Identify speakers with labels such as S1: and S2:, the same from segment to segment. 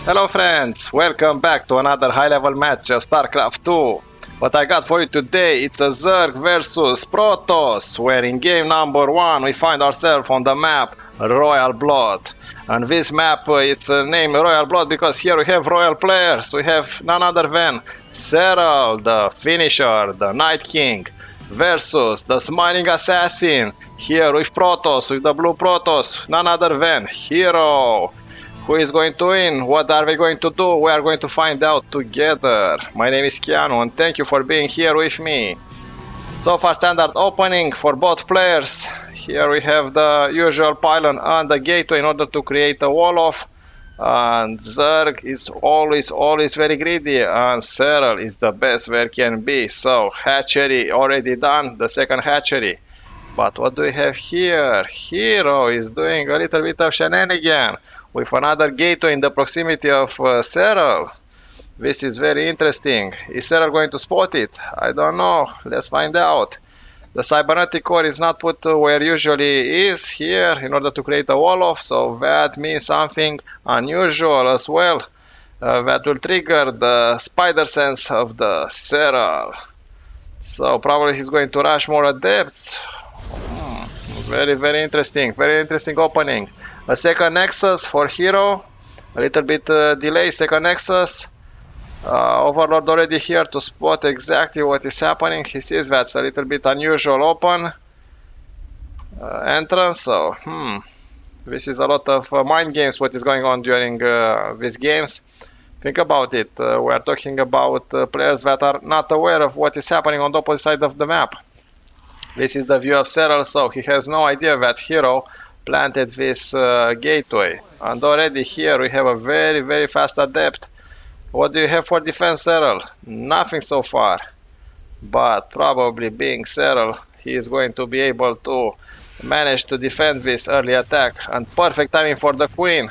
S1: Hello friends, welcome back to another high-level match of StarCraft 2. What I got for you today, it's a Zerg versus Protoss, where in game number 1 we find ourselves on the map Royal Blood. And this map, it's named Royal Blood because here we have royal players. We have none other than SERRAL, the finisher, the Night King, versus the Smiling Assassin. Here with Protoss, with the blue Protoss, none other than Hero. Who is going to win? What are we going to do? We are going to find out together. My name is Keanu and thank you for being here with me. So far standard opening for both players. Here we have the usual pylon and the gateway in order to create a wall off. And Zerg is always very greedy, and SERRAL is the best where can be. So hatchery already done, the second hatchery. But what do we have here? Hero is doing a little bit of shenanigan with another gateway in the proximity of SERRAL. This is very interesting. Is SERRAL going to spot it? I don't know. Let's find out. The cybernetic core is not put where usually is here in order to create a wall off, so that means something unusual as well. That will trigger the spider sense of the SERRAL. So probably he's going to rush more adepts. Very interesting opening. A second Nexus for Hero, a little bit delay, second Nexus. Overlord already here to spot exactly what is happening. He sees that's a little bit unusual open entrance, so this is a lot of mind games what is going on during these games. Think about it, we are talking about players that are not aware of what is happening on the opposite side of the map. This is the view of SERRAL, so he has no idea that Hero planted this gateway. And already here we have a very fast adept. What do you have for defense, SERRAL? Nothing so far. But probably being SERRAL, he is going to be able to manage to defend this early attack. And perfect timing for the Queen.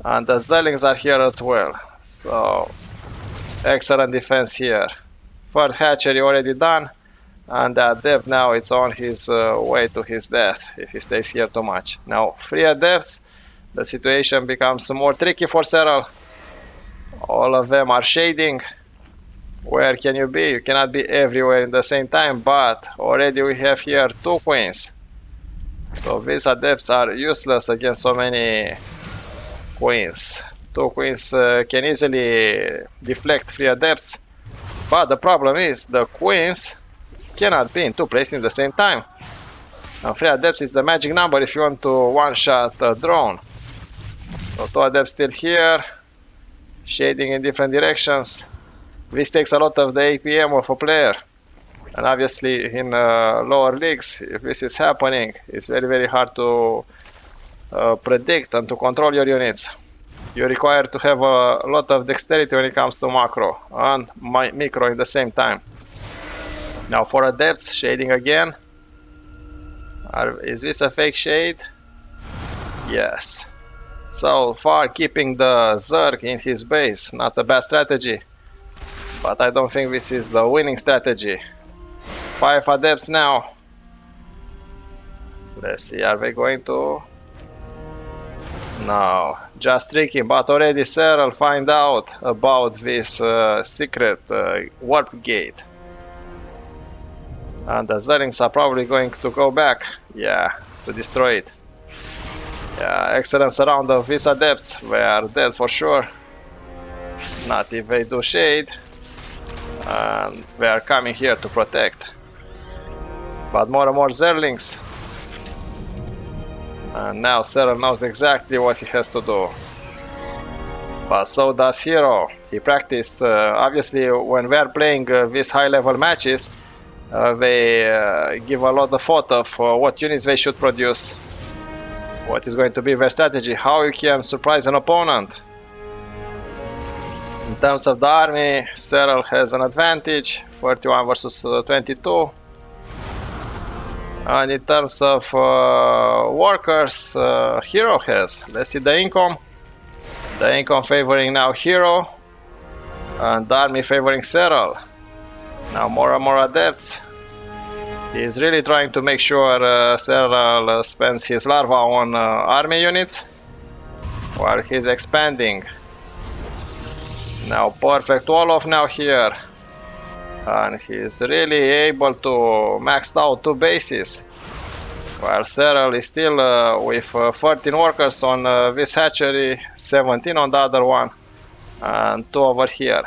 S1: And the Zerglings are here as well. So, excellent defense here. First hatchery already done. And the adept now it's on his way to his death if he stays here too much. Now 3 adepts, the situation becomes more tricky for SERRAL. All of them are shading. Where can you be? You cannot be everywhere in the same time, but already we have here 2 queens. So these adepts are useless against so many queens. 2 queens can easily deflect 3 adepts, but the problem is the queens cannot be in 2 places at the same time. Now 3 adepts is the magic number if you want to one-shot a drone. So 2 adepts still here, shading in different directions. This takes a lot of the APM of a player. And obviously in lower leagues, if this is happening, it's very hard to predict and to control your units. You require to have a lot of dexterity when it comes to macro and micro at the same time. Now for adepts, shading again. Is this a fake shade? Yes. So far keeping the Zerg in his base, not a bad strategy. But I don't think this is the winning strategy. 5 adepts now. Let's see, are they going to... No, just tricky, but already SERRAL find out about this secret warp gate. And the Zerglings are probably going to go back, yeah, to destroy it. Yeah, excellent surround of these adepts, they are dead for sure. Not if they do shade. And they are coming here to protect. But more and more Zerglings. And now SERRAL knows exactly what he has to do. But so does Hero. He practiced, obviously when we are playing these high level matches, they give a lot of thought of what units they should produce, what is going to be their strategy, how you can surprise an opponent. In terms of the army, SERRAL has an advantage, 41 versus 22. And in terms of workers, Hero has. Let's see the income. The income favoring now Hero, and the army favoring SERRAL. Now more and more adepts. He is really trying to make sure SERRAL spends his larva on army units while he's expanding Now perfect Wolof now here. And he's really able to max out 2 bases. While SERRAL is still with 13 workers on this hatchery, 17 on the other one, and 2 over here.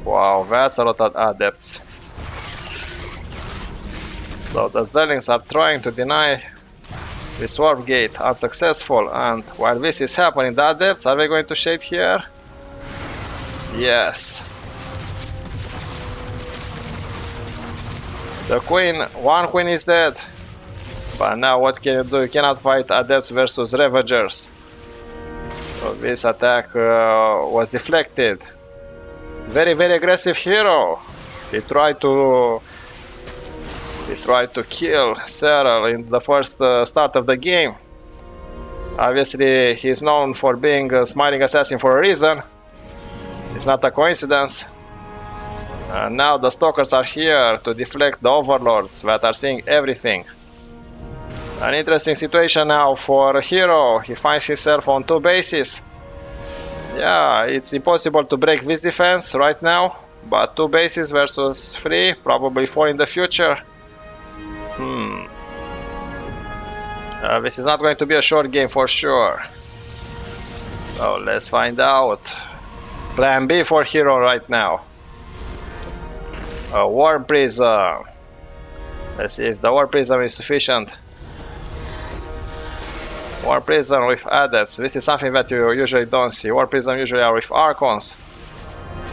S1: Wow, that's a lot of adepts. So the Zerlings are trying to deny this warp gate, unsuccessful, and while this is happening, the adepts, are they going to shade here? Yes. The queen, one queen is dead. But now what can you do? You cannot fight adepts versus ravagers. So this attack was deflected. Very, very aggressive hero. He tried to kill SERRAL in the first start of the game. Obviously, he's known for being a smiling assassin for a reason. It's not a coincidence. And now the stalkers are here to deflect the overlords that are seeing everything. An interesting situation now for a hero. He finds himself on 2 bases. Yeah, it's impossible to break this defense right now, but 2 bases versus 3, probably 4 in the future. This is not going to be a short game for sure. So let's find out. Plan B for hero right now. A Warp Prism. Let's see if the Warp Prism is sufficient. Warp Prism with adepts. This is something that you usually don't see. Warp Prism usually are with Archons,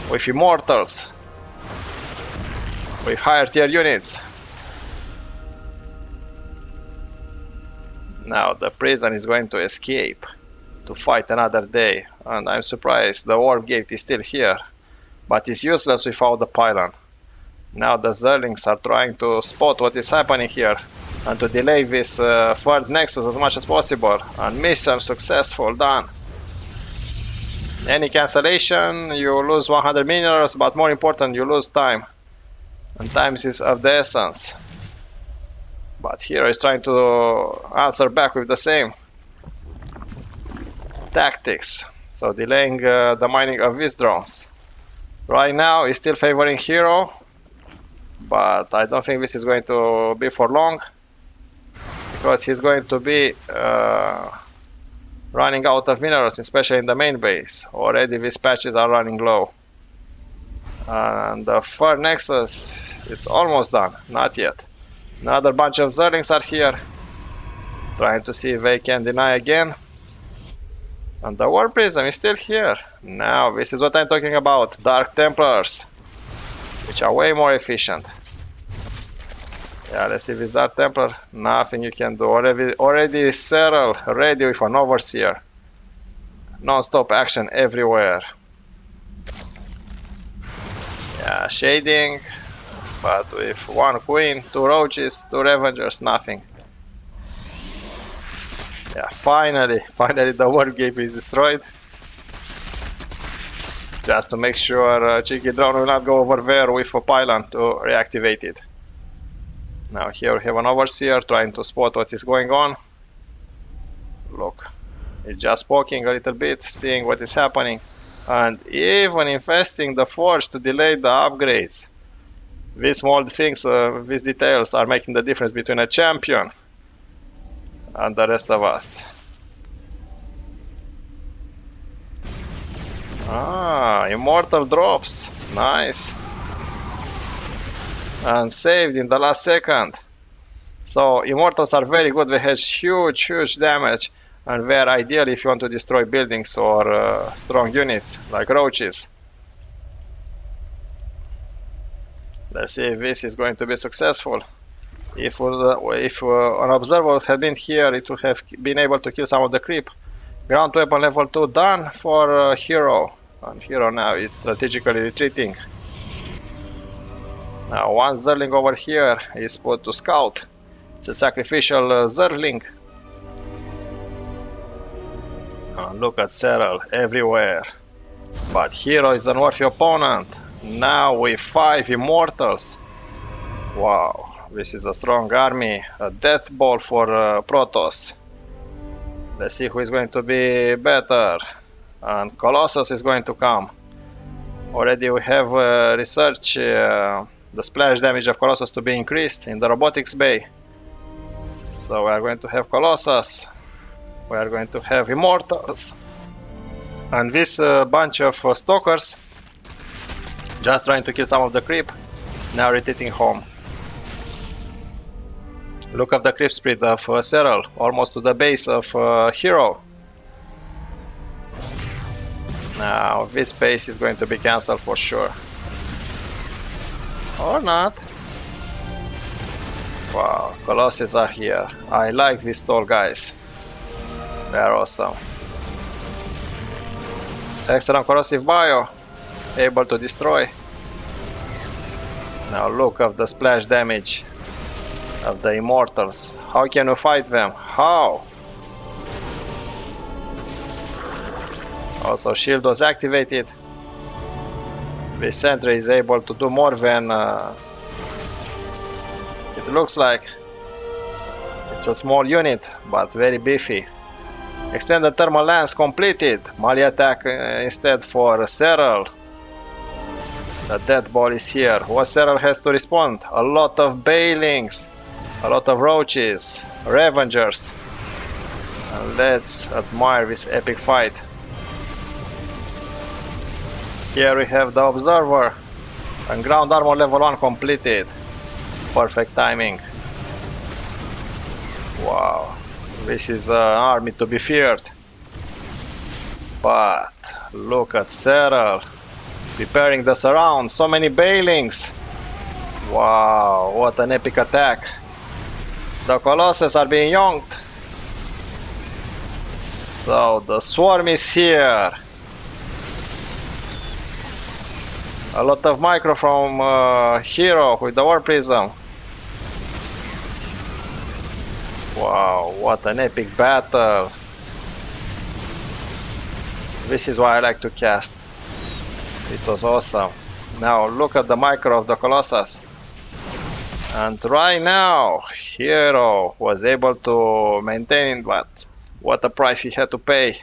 S1: with Immortals, with higher tier units. Now the prison is going to escape to fight another day, and I'm surprised the warp gate is still here, but it's useless without the pylon. Now the Zerlings are trying to spot what is happening here and to delay this third nexus as much as possible, and mission successful, done. Any cancellation, you lose 100 minerals, but more important, you lose time, and time is of the essence. But Hero is trying to answer back with the same tactics, so delaying the mining of these drones. Right now he's still favoring Hero, but I don't think this is going to be for long, because he's going to be running out of minerals, especially in the main base. Already these patches are running low. And the third nexus is almost done, not yet. Another bunch of Zerlings are here, trying to see if they can deny again. And the War Prism is still here. Now, this is what I'm talking about, Dark Templars, which are way more efficient. Yeah, let's see this Dark Templar. Nothing you can do. Already SERRAL ready with an Overseer. Non-stop action everywhere. Yeah, shading, but with one queen, 2 roaches, 2 Revengers, nothing. Yeah, finally the warp gate is destroyed. Just to make sure Cheeky Drone will not go over there with a pylon to reactivate it. Now here we have an Overseer trying to spot what is going on. Look, he's just poking a little bit, seeing what is happening, and even infesting the forge to delay the upgrades. These small things, these details are making the difference between a champion and the rest of us. Ah, immortal drops, nice. And saved in the last second. So immortals are very good, they have huge damage, and they're ideal if you want to destroy buildings or strong units like roaches. Let's see if this is going to be successful. If an observer had been here, it would have been able to kill some of the creep. Ground weapon level 2 done for Hero, and Hero now is strategically retreating. Now one Zerling over here is put to scout. It's a sacrificial Zerling. And look at SERRAL everywhere. But Hero is an unworthy opponent. Now with 5 immortals. Wow, this is a strong army. A death ball for Protoss. Let's see who is going to be better. and Colossus is going to come. Already we have research the splash damage of Colossus to be increased in the robotics bay. So we are going to have Colossus, we are going to have Immortals, and this bunch of Stalkers just trying to kill some of the creep, now retreating home. Look at the creep speed of SERRAL, almost to the base of Hero. Now this base is going to be cancelled for sure. Or not. Wow, Colossus are here. I like these tall guys. They are awesome. Excellent corrosive bio, able to destroy. Now look at the splash damage of the Immortals. How can you fight them? How? Also shield was activated. This sentry is able to do more than it looks like. It's a small unit, but very beefy. Extended thermal lance completed. Melee attack instead for SERRAL. The dead ball is here. What SERRAL has to respond? A lot of Bailings, a lot of Roaches, Revengers. And let's admire this epic fight. Here we have the Observer and ground armor level 1 completed. Perfect timing. Wow, this is an army to be feared. But look at SERRAL preparing the surround. So many Bailings. Wow, what an epic attack. The Colossus are being yonked. So the swarm is here. A lot of micro from Hero with the War Prism. Wow, what an epic battle. This is why I like to cast. This was awesome. Now look at the micro of the Colossus. And right now, Hero was able to maintain, but what a price he had to pay.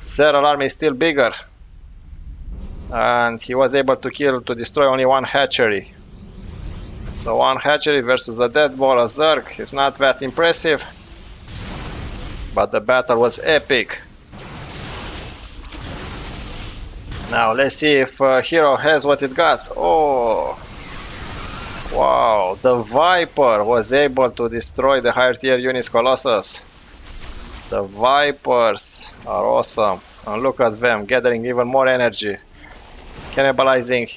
S1: SERRAL army is still bigger. And he was able to destroy only one hatchery. So one hatchery versus a dead ball of Zerg is not that impressive. But the battle was epic. Now let's see if Hero has what it got. Oh! Wow, the Viper was able to destroy the higher tier units Colossus. The Vipers are awesome. And look at them, gathering even more energy. Cannibalizing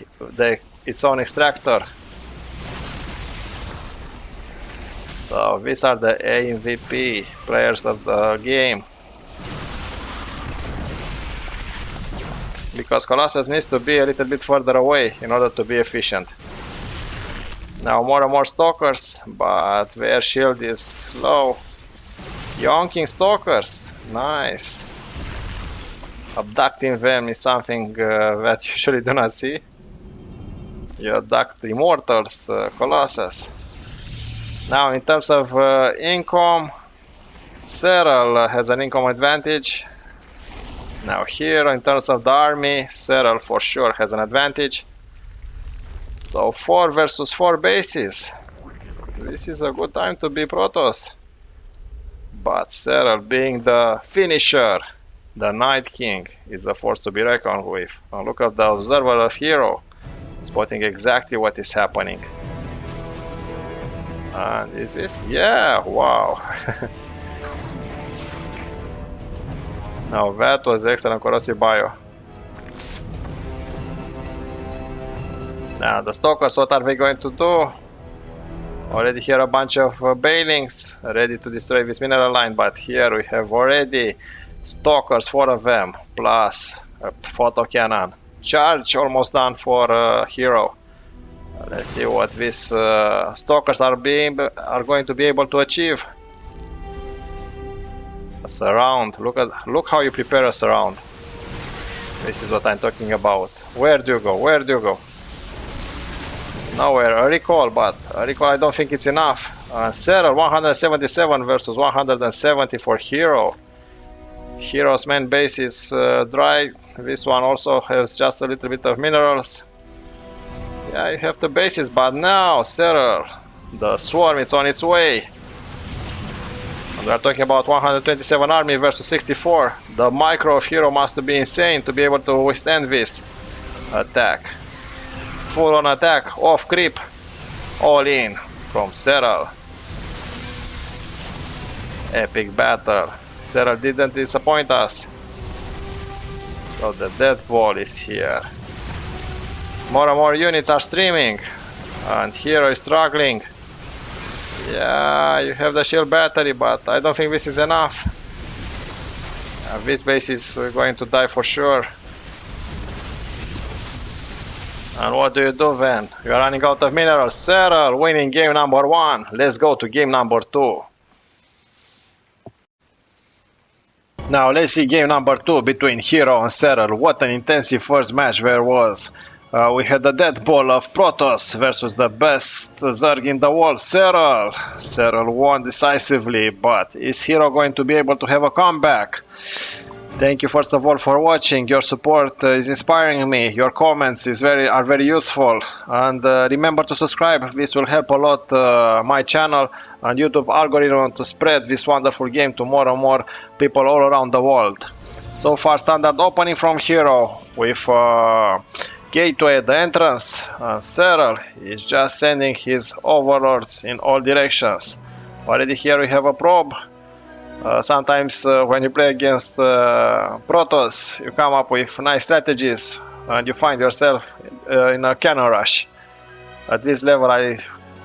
S1: its own extractor. So these are the MVP players of the game. Because Colossus needs to be a little bit further away in order to be efficient. Now more and more Stalkers, but their shield is low. Yonking Stalkers, nice. Abducting them is something that you usually do not see. You abduct Immortals, Colossus. Now in terms of income, SERRAL has an income advantage. Now here in terms of the army, SERRAL for sure has an advantage. So 4 versus 4 bases. This is a good time to be Protoss. But SERRAL being the finisher, the Night King, is a force to be reckoned with. Now look at the Observer of Hero, spotting exactly what is happening. And is this? Yeah, wow. Now that was excellent corrosive bio. Now the Stalkers, what are they going to do? Already here a bunch of Bailings ready to destroy this mineral line, but here we have already Stalkers, 4 of them, plus a photo cannon. Charge almost done for Hero. Let's see what these Stalkers are going to be able to achieve. A surround. Look how you prepare a surround. This is what I'm talking about. Where do you go? Where do you go? Nowhere. A recall, but a recall I don't think it's enough. SERRAL 177 versus 170 for Hero. Hero's main base is dry. This one also has just a little bit of minerals. Yeah, you have the bases, but now, Serral, the swarm is on its way. And we are talking about 127 army versus 64. The micro of hero must be insane to be able to withstand this attack. Full on attack, off creep, all in from Serral. Epic battle. Serral didn't disappoint us. So the death ball is here. More and more units are streaming, and hero is struggling. Yeah, you have the shield battery, but I don't think this is enough. This base is going to die for sure. And what do you do then? You are running out of minerals. Serral winning game number 1. Let's go to game number 2. Now let's see game number 2 between Hero and Serral. What an intensive first match there was. We had the death ball of Protoss versus the best Zerg in the world, Serral. Serral won decisively, but is Hero going to be able to have a comeback? Thank you first of all for watching. Your support is inspiring me. Your comments are very useful. And remember to subscribe. This will help a lot my channel and YouTube algorithm to spread this wonderful game to more and more people all around the world. So far, standard opening from Hero with gateway at the entrance. Serral is just sending his overlords in all directions. Already here we have a probe. Sometimes when you play against Protoss, you come up with nice strategies and you find yourself in a cannon rush. At this level I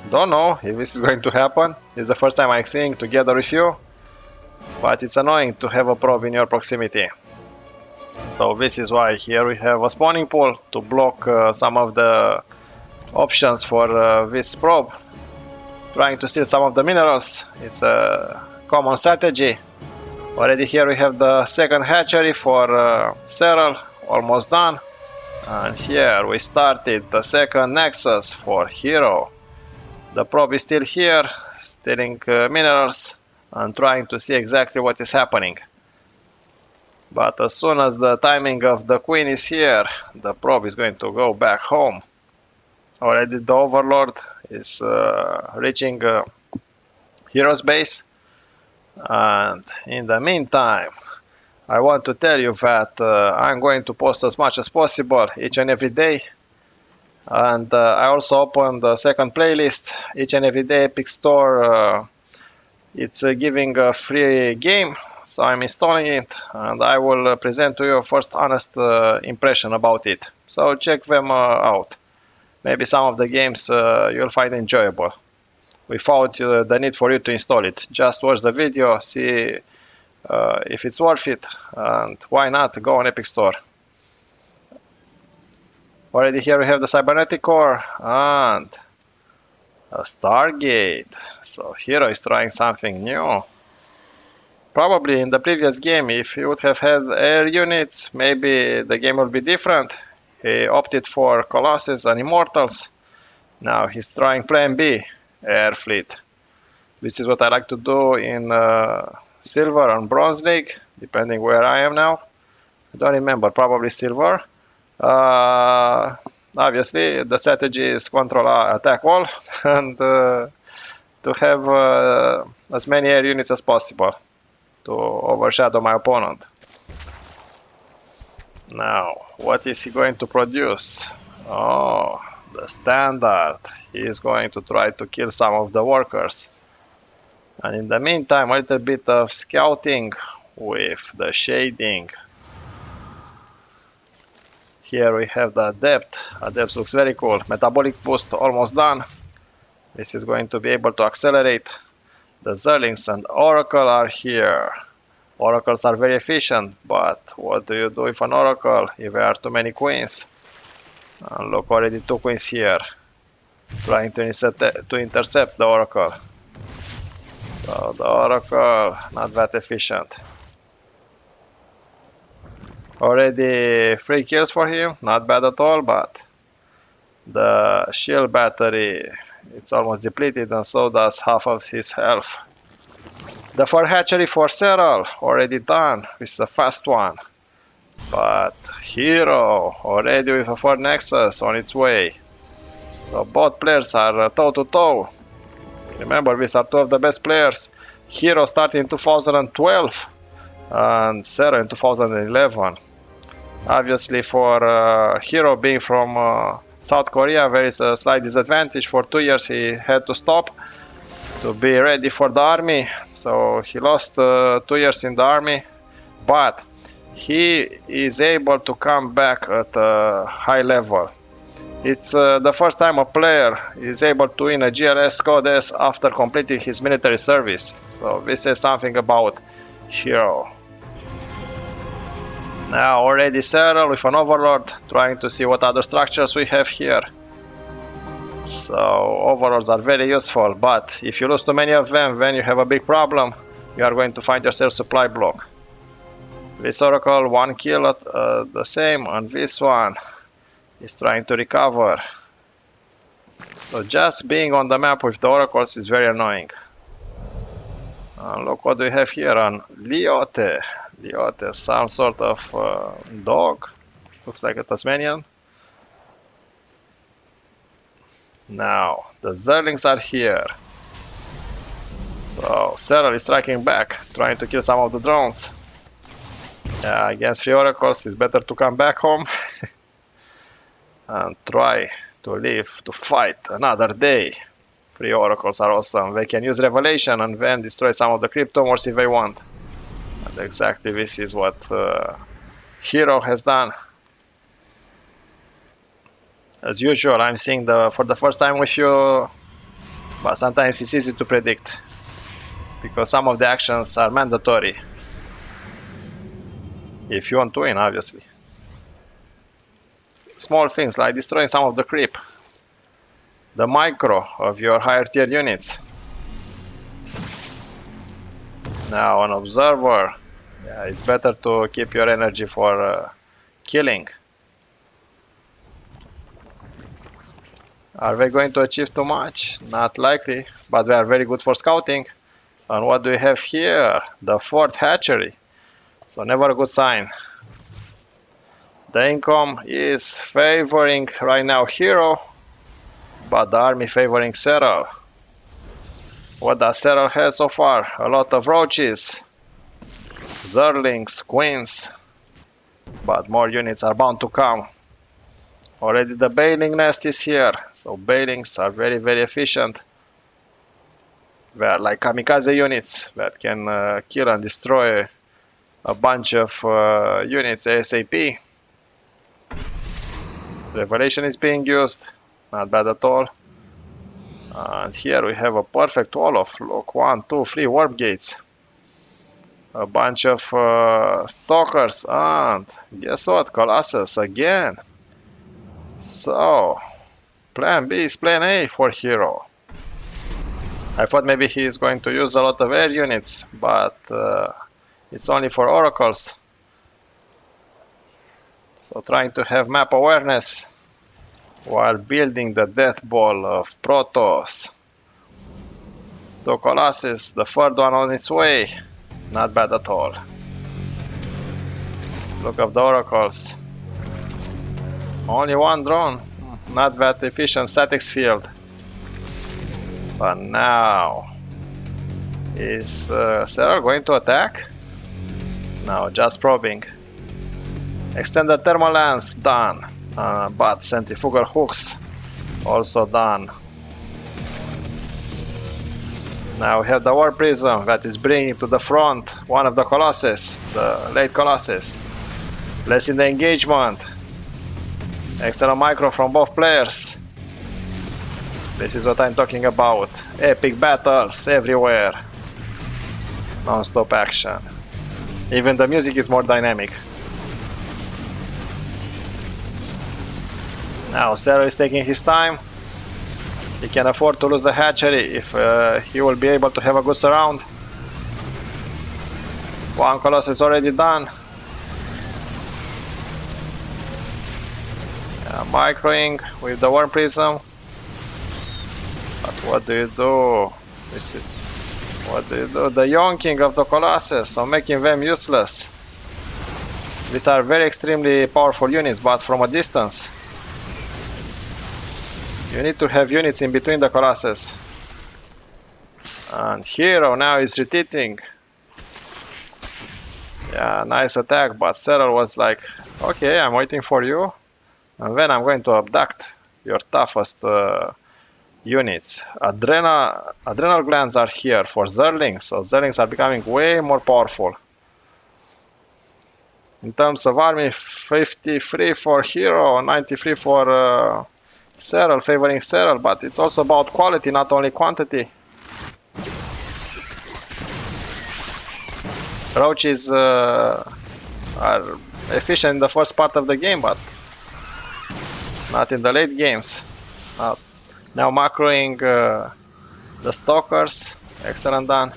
S1: don't know if this is going to happen. It's the first time I'm seeing together with you, but it's annoying to have a probe in your proximity. So this is why here we have a spawning pool to block some of the options for this probe. Trying to steal some of the minerals. It's a common strategy. Already here we have the second hatchery for Serral, almost done. And here we started the second nexus for Hero. The probe is still here, stealing minerals and trying to see exactly what is happening. But as soon as the timing of the queen is here, the probe is going to go back home. Already the overlord is reaching Hero's base. And in the meantime, I want to tell you that I'm going to post as much as possible each and every day. And I also opened the second playlist, each and every day Epic Store. It's giving a free game, so I'm installing it and I will present to you a first honest impression about it. So check them out. Maybe some of the games you'll find enjoyable without the need for you to install it. Just watch the video, see if it's worth it, and why not go on Epic Store. Already here we have the cybernetic core and a Stargate. So Hero is trying something new. Probably in the previous game, if he would have had air units, maybe the game would be different. He opted for Colossus and Immortals. Now he's trying plan B, air fleet. This is what I like to do in Silver and Bronze League, depending where I am now. I don't remember, probably Silver. Obviously, the strategy is control attack all and to have as many air units as possible to overshadow my opponent. Now, what is he going to produce? Oh, the standard. He is going to try to kill some of the workers. And in the meantime, a little bit of scouting with the shading. Here we have the Adept. Adept looks very cool. Metabolic boost almost done. This is going to be able to accelerate. The Zerlings and Oracle are here. Oracles are very efficient, but what do you do with an Oracle if there are too many queens? And look, already 2 queens here. Trying to intercept the Oracle. So the Oracle, not that efficient. Already 3 kills for him, not bad at all, but the shield battery, it's almost depleted and so does half of his health. The fur hatchery for SERRAL already done. This is a fast one. But Hero already with a fur nexus on its way. So both players are toe to toe. Remember, these are two of the best players. Hero started in 2012 and SERRAL in 2011. Obviously, for Hero being from South Korea, there is a slight disadvantage. For 2 years he had to stop to be ready for the army, so he lost 2 years in the army, but he is able to come back at a high level. It's the first time a player is able to win a GLS Codes after completing his military service, so this says something about Hero. Now already SERRAL with an Overlord, trying to see what other structures we have here. So overlords are very useful, but if you lose too many of them, then you have a big problem. You are going to find yourself supply block. This Oracle 1 kill at the same, and this one is trying to recover. So just being on the map with the Oracles is very annoying. Look what we have here on Lyote. Lyote, some sort of dog. Looks like a Tasmanian. Now, the Zerlings are here. So, SERRAL is striking back, trying to kill some of the drones. Against 3 Oracles, it's better to come back home and try to live, to fight another day. 3 Oracles are awesome. They can use Revelation and then destroy some of the Cryptomorphs if they want. And exactly this is what Hero has done. As usual, I'm seeing for the first time with you, but sometimes it's easy to predict because some of the actions are mandatory if you want to win, obviously. Small things like destroying some of the creep, the micro of your higher tier units. Now an observer, it's better to keep your energy for killing. Are they going to achieve too much? Not likely, but they are very good for scouting. And what do we have here? The 4th hatchery. So never a good sign. The income is favoring right now Hero, but the army favoring SERRAL. What does SERRAL have so far? A lot of roaches, Zerlings, queens, but more units are bound to come. Already the bailing nest is here, so bailings are very, very efficient. They are like kamikaze units that can kill and destroy a bunch of units ASAP. Revelation is being used, not bad at all. And here we have a perfect wall of, look, 1, 2, 3 warp gates. A bunch of stalkers, and guess what? Colossus again. So, plan B is plan A for Hero. I thought maybe he is going to use a lot of air units, but it's only for Oracles. So trying to have map awareness while building the death ball of Protoss. 2 Colossus, the 3rd one on its way. Not bad at all. Look at the Oracles. Only 1 drone, not that efficient statics field. But now, is SERRAL going to attack? No, just probing. Extended thermal lance, done. But centrifugal hooks, also done. Now we have the War Prism that is bringing to the front one of the Colossus, the late Colossus. Blessing the engagement. External micro from both players. This is what I'm talking about. Epic battles everywhere. Non-stop action. Even the music is more dynamic. Now SERRAL is taking his time. He can afford to lose the hatchery if he will be able to have a good surround. 1 Colossus is already done. Microing with the Worm Prism. But what do you do? What do you do? The yonking of the Colossus, so making them useless. These are very extremely powerful units, but from a distance. You need to have units in between the Colossus. And Hero now is retreating. Yeah, nice attack, but SERRAL was like, okay, I'm waiting for you. And then I'm going to abduct your toughest units. Adrenal glands are here for Zerlings, so Zerlings are becoming way more powerful. In terms of army, 53 for Hero, 93 for SERRAL, favoring SERRAL, but it's also about quality, not only quantity. Roaches are efficient in the first part of the game, but not in the late games. Now macroing the stalkers, excellent done.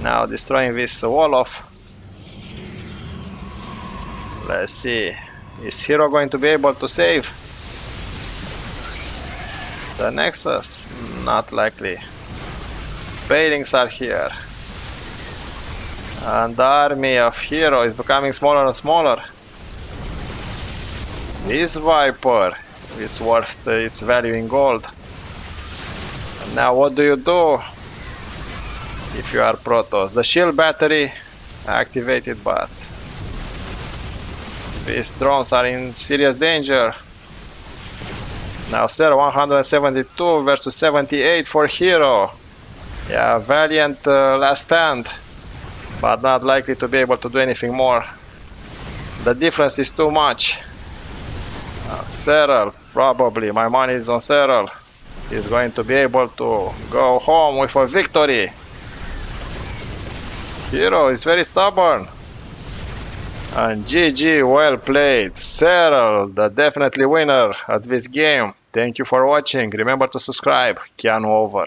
S1: Now destroying this wall off. Let's see, is Hero going to be able to save the Nexus? Not likely. Palings are here. And the army of Hero is becoming smaller and smaller. This Viper is worth its value in gold. And now what do you do if you are Protoss? The shield battery activated, but these drones are in serious danger. Now SERRAL 172 versus 78 for Hero. Yeah, valiant last stand, but not likely to be able to do anything more. The difference is too much. SERRAL, probably, my money is on SERRAL. He's going to be able to go home with a victory. Hero is very stubborn. And GG, well played. SERRAL, the definitely winner at this game. Thank you for watching. Remember to subscribe. Keanu over.